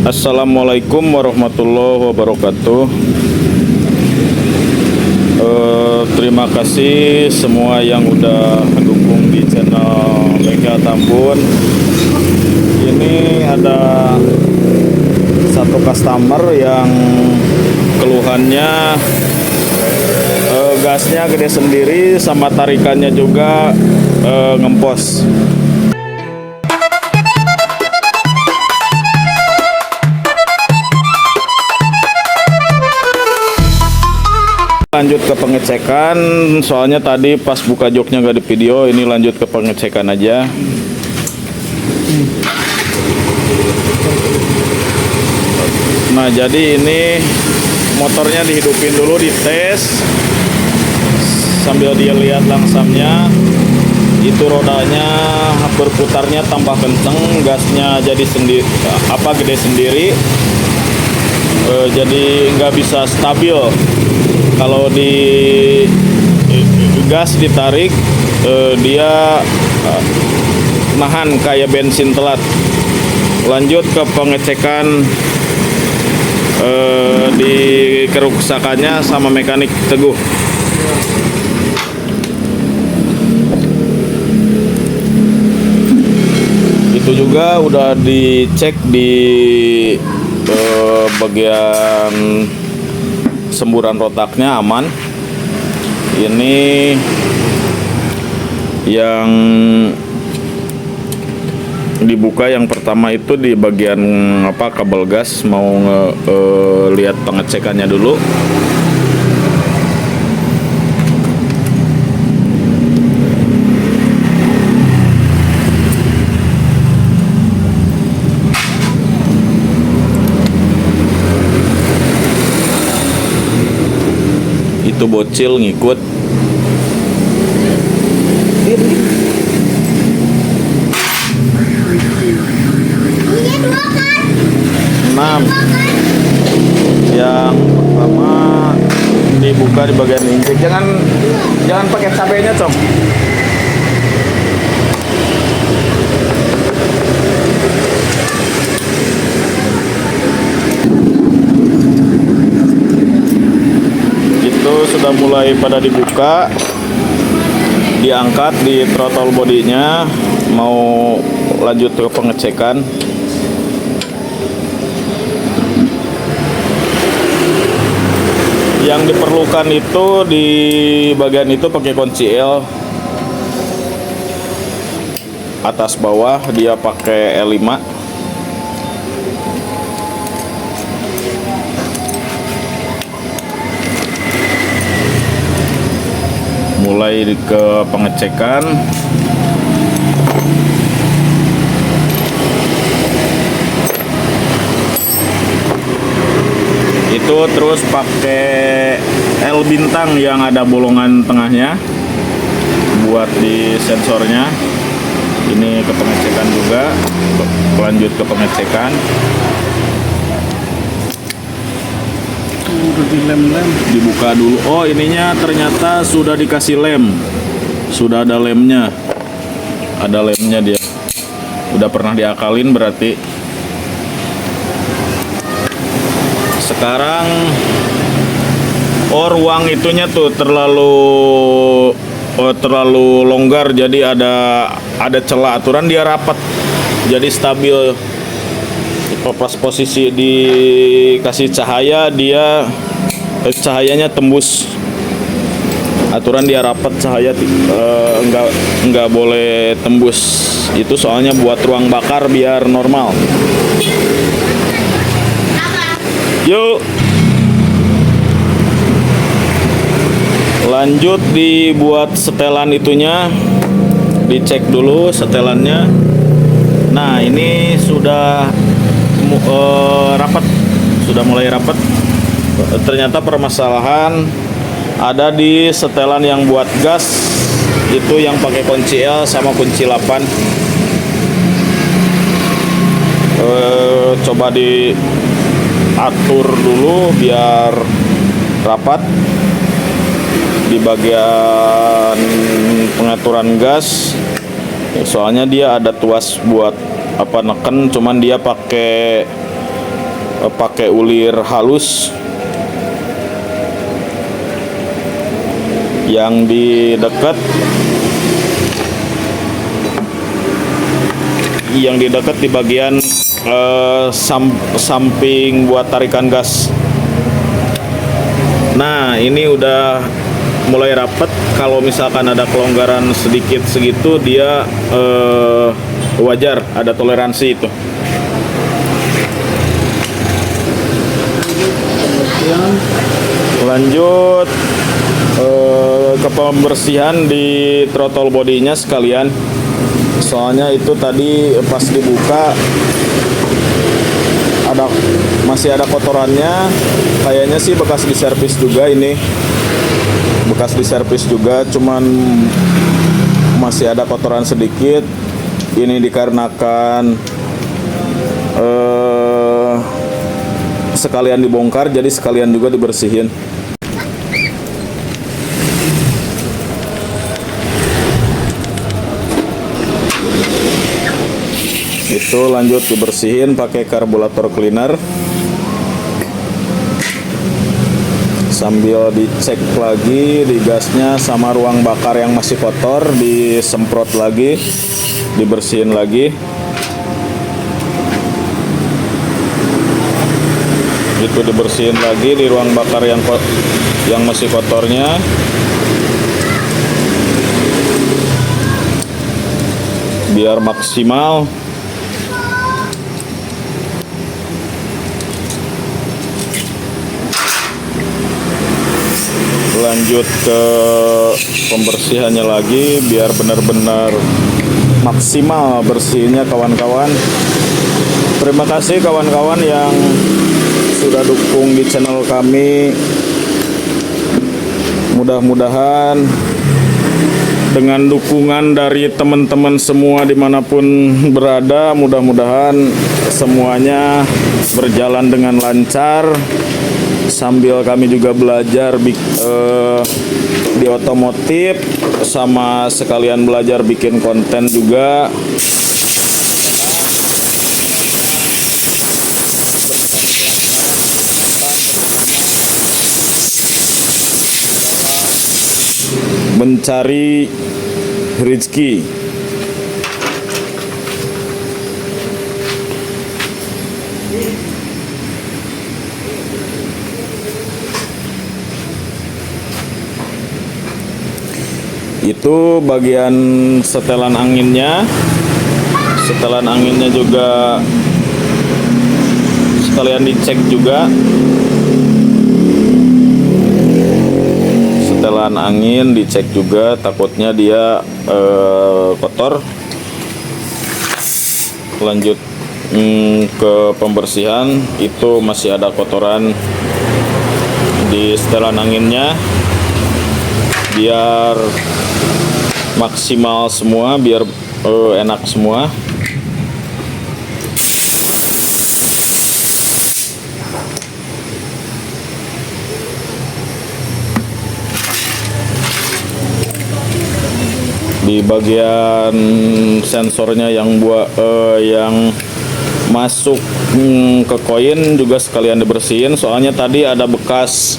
Assalamualaikum warahmatullahi wabarakatuh. Terima kasih semua yang udah dukung di channel Bengkel Tambun. Ini ada satu customer yang keluhannya gasnya gede sendiri sama tarikannya juga ngempos. Lanjut ke pengecekan, soalnya tadi pas buka joknya nggak di video, ini lanjut ke pengecekan aja. Nah, jadi ini motornya dihidupin dulu, dites sambil dia lihat langsamnya. Itu rodanya berputarnya tambah kenceng, gasnya jadi gede sendiri, jadi nggak bisa stabil. Kalau di gas ditarik, dia nahan kayak bensin telat. Lanjut ke pengecekan di kerusakannya sama mekanik Teguh. Itu juga udah dicek di bagian semburan rotaknya aman. Ini yang dibuka yang pertama itu di bagian kabel gas. Mau lihat pengecekannya dulu. Itu bocil ngikut. Enam. Yang pertama dibuka di bagian injek. Jangan pakai cabenya, Cong. Sudah mulai pada dibuka, diangkat di throttle bodinya, mau lanjut ke pengecekan. Yang diperlukan itu di bagian itu pakai kunci L, atas bawah dia pakai L5. Mulai ke pengecekan. Itu terus pakai L bintang yang ada bolongan tengahnya buat di sensornya. Ini ke pengecekan juga. Lanjut ke pengecekan. Udah di lem-lem, dibuka dulu. Oh, ininya ternyata sudah dikasih lem, sudah ada lemnya, dia udah pernah diakalin berarti. Sekarang ruang itunya tuh terlalu longgar, jadi ada celah. Aturan dia rapat jadi stabil. Pas posisi dikasih cahaya, cahayanya tembus. Aturan dia rapat, cahaya nggak boleh tembus. Itu soalnya buat ruang bakar biar normal. Yuk, lanjut dibuat setelan itunya, dicek dulu setelannya. Nah, ini sudah rapat, sudah mulai rapat. Ternyata permasalahan ada di setelan yang buat gas, itu yang pakai kunci L sama kunci 8. Coba diatur dulu biar rapat di bagian pengaturan gas. Soalnya dia ada tuas buat neken, cuman dia pakai pakai ulir halus. Yang di dekat di bagian samping buat tarikan gas. Nah, ini udah mulai rapet. Kalau misalkan ada kelonggaran sedikit segitu, dia wajar, ada toleransi itu. Lanjut ke pembersihan di throttle bodinya sekalian. Soalnya itu tadi pas dibuka masih ada kotorannya. Kayaknya sih bekas diservis juga ini. Bekas diservis juga, cuman masih ada kotoran sedikit. Ini dikarenakan sekalian dibongkar, jadi sekalian juga dibersihin. Itu lanjut dibersihin pakai karburator cleaner. Sambil dicek lagi di gasnya sama ruang bakar yang masih kotor, disemprot lagi, dibersihin lagi. Itu dibersihin lagi di ruang bakar yang masih kotornya. Biar maksimal. Lanjut ke pembersihannya lagi biar benar-benar maksimal bersihnya kawan-kawan. Terima kasih kawan-kawan yang sudah dukung di channel kami. Mudah-mudahan dengan dukungan dari teman-teman semua dimanapun berada, mudah-mudahan semuanya berjalan dengan lancar. Sambil kami juga belajar di otomotif, sama sekalian belajar bikin konten juga. Mencari rezeki. Itu bagian setelan anginnya. Setelan anginnya juga sekalian dicek juga. Setelan angin dicek juga, takutnya dia kotor. Lanjut ke pembersihan, itu masih ada kotoran di setelan anginnya. Biar maksimal semua, biar enak semua. Di bagian sensornya yang yang masuk ke koin juga sekalian dibersihin. Soalnya tadi ada bekas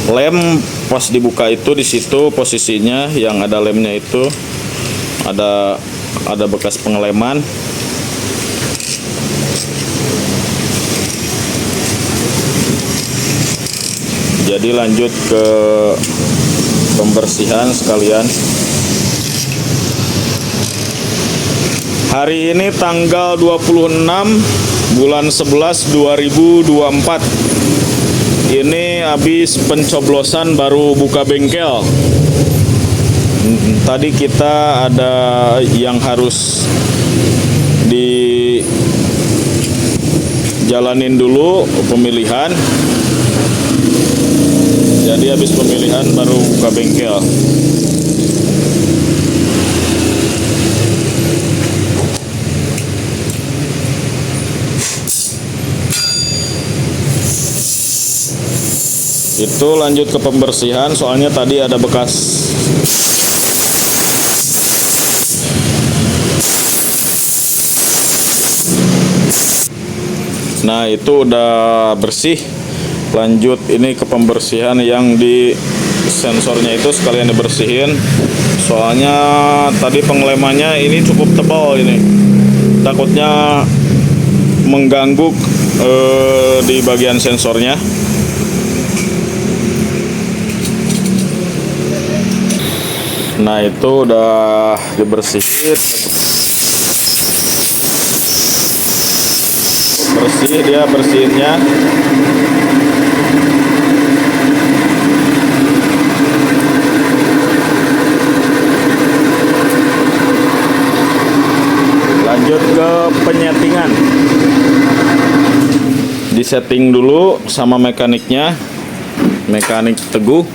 lem pas dibuka, itu di situ posisinya yang ada lemnya itu ada bekas pengeleman. Jadi lanjut ke pembersihan sekalian. Hari ini tanggal 26 bulan 11 2024. Ini habis pencoblosan baru buka bengkel. Tadi kita ada yang harus dijalanin dulu pemilihan. Jadi habis pemilihan baru buka bengkel. Itu lanjut ke pembersihan, soalnya tadi ada bekas Nah, itu udah bersih. Lanjut ini ke pembersihan yang di sensornya itu sekalian dibersihin. Soalnya tadi penglemannya ini cukup tebal ini. Takutnya mengganggu di bagian sensornya. Nah, itu udah dibersihin. Bersih dia bersihinnya. Lanjut ke penyetingan. Disetting dulu sama mekaniknya, mekanik Teguh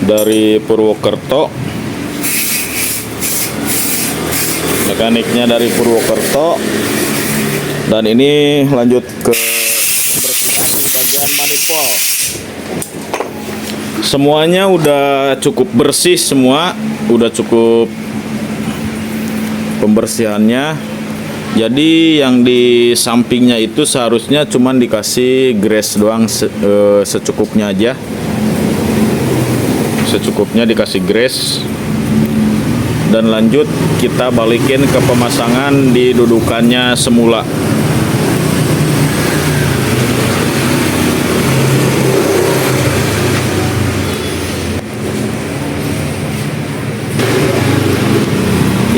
dari Purwokerto. Mekaniknya dari Purwokerto. Dan ini lanjut ke pembersihan di bagian manifold. Semuanya udah cukup bersih semua, udah cukup pembersihannya. Jadi yang di sampingnya itu seharusnya cuman dikasih grease doang, secukupnya aja. Secukupnya dikasih grease. Dan lanjut kita balikin ke pemasangan di dudukannya semula.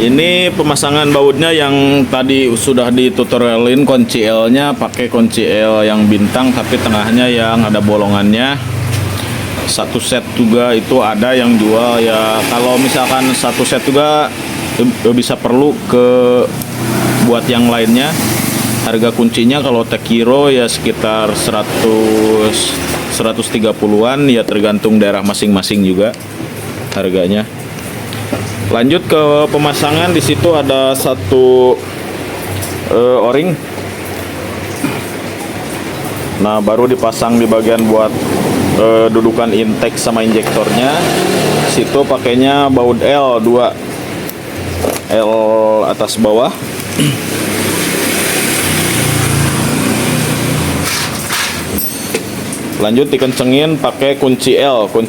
Ini pemasangan bautnya yang tadi sudah ditutorialin, kunci L-nya pakai kunci L yang bintang tapi tengahnya yang ada bolongannya. Satu set juga itu ada yang jual ya. Kalau misalkan satu set juga bisa perlu ke buat yang lainnya. Harga kuncinya kalau Tekiro ya sekitar 130-an ya, tergantung daerah masing-masing juga harganya. Lanjut ke pemasangan, di situ ada satu o-ring. Nah, baru dipasang di bagian buat dudukan intake sama injektornya. Situ pakainya baut L 2, L atas bawah. Lanjut dikencengin pakai kunci L 5.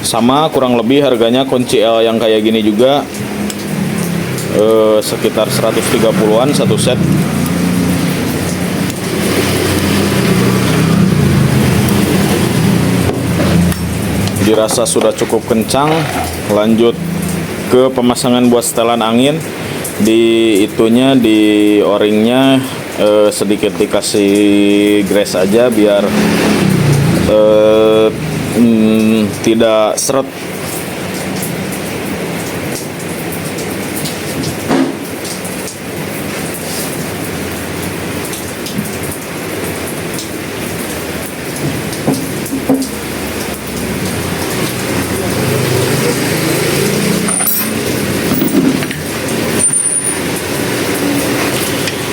Sama kurang lebih harganya kunci L yang kayak gini juga, sekitar 130-an satu set. Dirasa sudah cukup kencang. Lanjut ke pemasangan buat setelan angin. Di itunya, di o-ringnya sedikit dikasih grease aja biar tidak seret.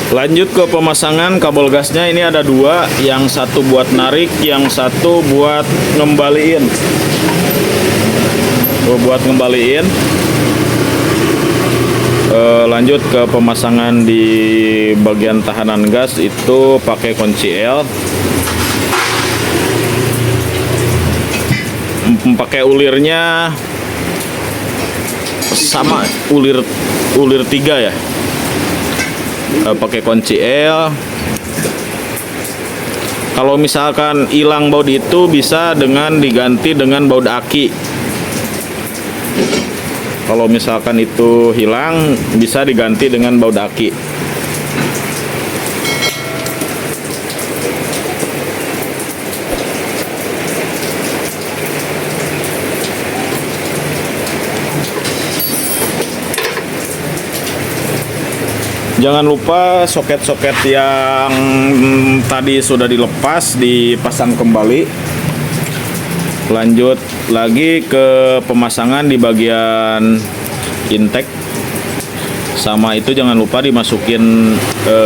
Lanjut ke pemasangan kabel gasnya. Ini ada dua, yang satu buat narik, yang satu buat ngembaliin. Lanjut ke pemasangan di bagian tahanan gas, itu pakai kunci L. Pakai ulirnya sama, ulir 3 ya. Pakai kunci L. Kalau misalkan hilang baut itu bisa dengan diganti dengan baut aki. Kalau misalkan itu hilang bisa diganti dengan baut aki. Jangan lupa soket-soket yang tadi sudah dilepas dipasang kembali. Lanjut lagi ke pemasangan di bagian intake. Sama itu jangan lupa dimasukin ke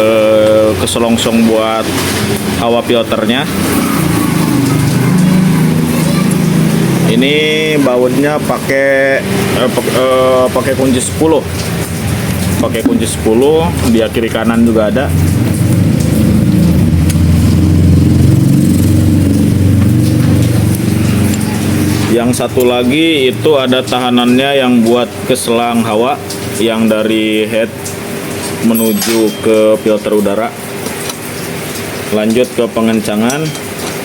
selongsong buat hawa filternya. Ini bautnya pakai kunci 10. pakai kunci 10, dia kiri kanan juga ada. Yang satu lagi itu ada tahanannya yang buat ke selang hawa yang dari head menuju ke filter udara. Lanjut ke pengencangan,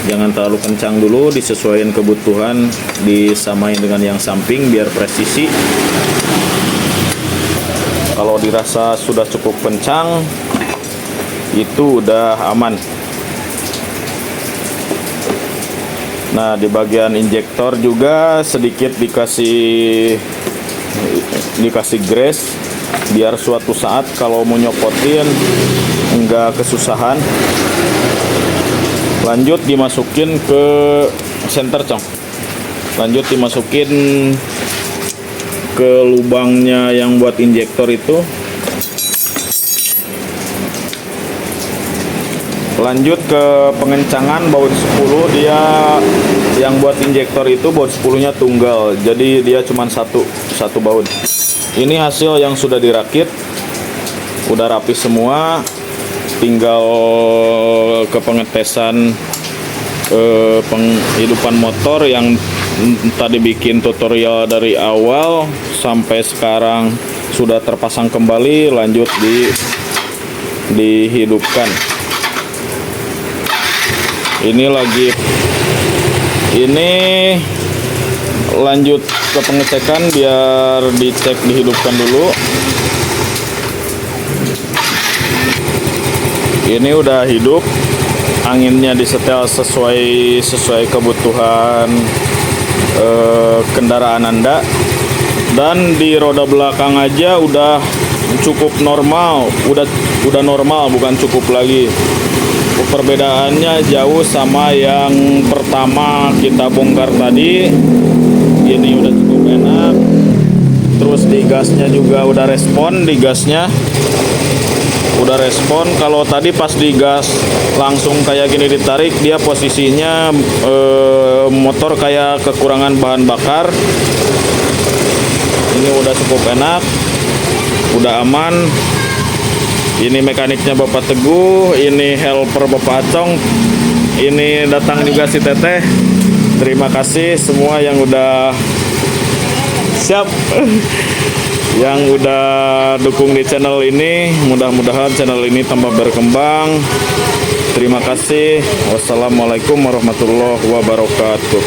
jangan terlalu kencang dulu, disesuaikan kebutuhan, disamain dengan yang samping biar presisi. Kalau dirasa sudah cukup kencang, itu udah aman. Nah, di bagian injektor juga sedikit dikasih grease biar suatu saat kalau mau nyopotin enggak kesusahan. Lanjut dimasukin ke center cong. Lanjut dimasukin ke lubangnya yang buat injektor itu. Lanjut ke pengencangan baut 10, dia yang buat injektor itu baut 10-nya tunggal, jadi dia cuma satu baut. Ini hasil yang sudah dirakit, udah rapi semua, tinggal ke pengetesan penghidupan motor yang tadi bikin tutorial dari awal sampai sekarang sudah terpasang kembali. Lanjut dihidupkan. Ini lanjut ke pengecekan biar dicek, dihidupkan dulu. Ini udah hidup, anginnya disetel sesuai kebutuhan kendaraan Anda, dan di roda belakang aja udah cukup normal, udah normal, bukan cukup lagi. Perbedaannya jauh sama yang pertama kita bongkar tadi. Ini udah cukup enak. Terus di gasnya juga udah respon, di gasnya udah respon. Kalau tadi pas digas langsung kayak gini ditarik, dia posisinya motor kayak kekurangan bahan bakar. Ini udah cukup enak, udah aman. Ini mekaniknya Bapak Teguh, ini helper Bapak Acong, ini datang juga si Teteh. Terima kasih semua yang udah siap, yang udah dukung di channel ini. Mudah-mudahan channel ini tambah berkembang. Terima kasih. Wassalamualaikum warahmatullahi wabarakatuh.